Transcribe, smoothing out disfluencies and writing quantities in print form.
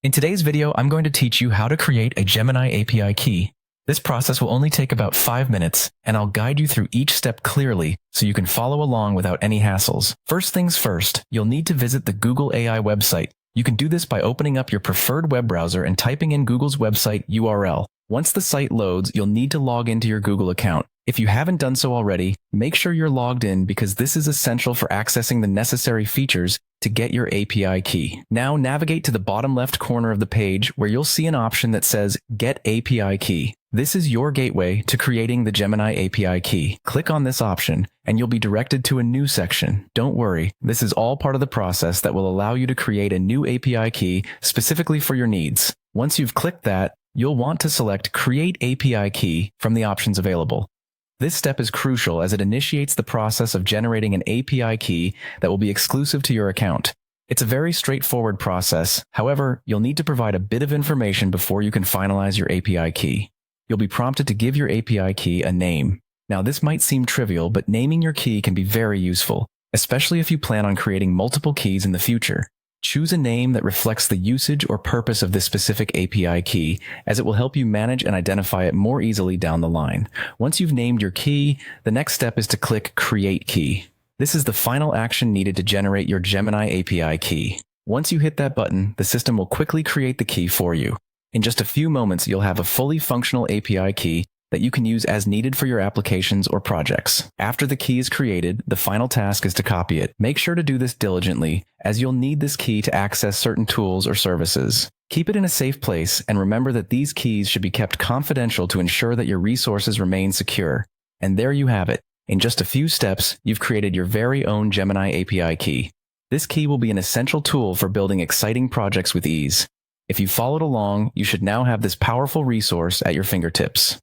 In today's video, I'm going to teach you how to create a Gemini API key. This process will only take about 5 minutes, and I'll guide you through each step clearly so you can follow along without any hassles. First things first, you'll need to visit the Google AI website. You can do this by opening up your preferred web browser and typing in Google's website URL. Once the site loads, you'll need to log into your Google account. If you haven't done so already, make sure you're logged in because this is essential for accessing the necessary features to get your API key. Now navigate to the bottom left corner of the page where you'll see an option that says Get API Key. This is your gateway to creating the Gemini API key. Click on this option and you'll be directed to a new section. Don't worry, this is all part of the process that will allow you to create a new API key specifically for your needs. Once you've clicked that, you'll want to select Create API Key from the options available. This step is crucial as it initiates the process of generating an API key that will be exclusive to your account. It's a very straightforward process. However, you'll need to provide a bit of information before you can finalize your API key. You'll be prompted to give your API key a name. Now, this might seem trivial, but naming your key can be very useful, especially if you plan on creating multiple keys in the future. Choose a name that reflects the usage or purpose of this specific API key, as it will help you manage and identify it more easily down the line. Once you've named your key, the next step is to click Create Key. This is the final action needed to generate your Gemini API key. Once you hit that button, the system will quickly create the key for you. In just a few moments, you'll have a fully functional API key that you can use as needed for your applications or projects. After the key is created, the final task is to copy it. Make sure to do this diligently, as you'll need this key to access certain tools or services. Keep it in a safe place, and remember that these keys should be kept confidential to ensure that your resources remain secure. And there you have it. In just a few steps, you've created your very own Gemini API key. This key will be an essential tool for building exciting projects with ease. If you followed along, you should now have this powerful resource at your fingertips.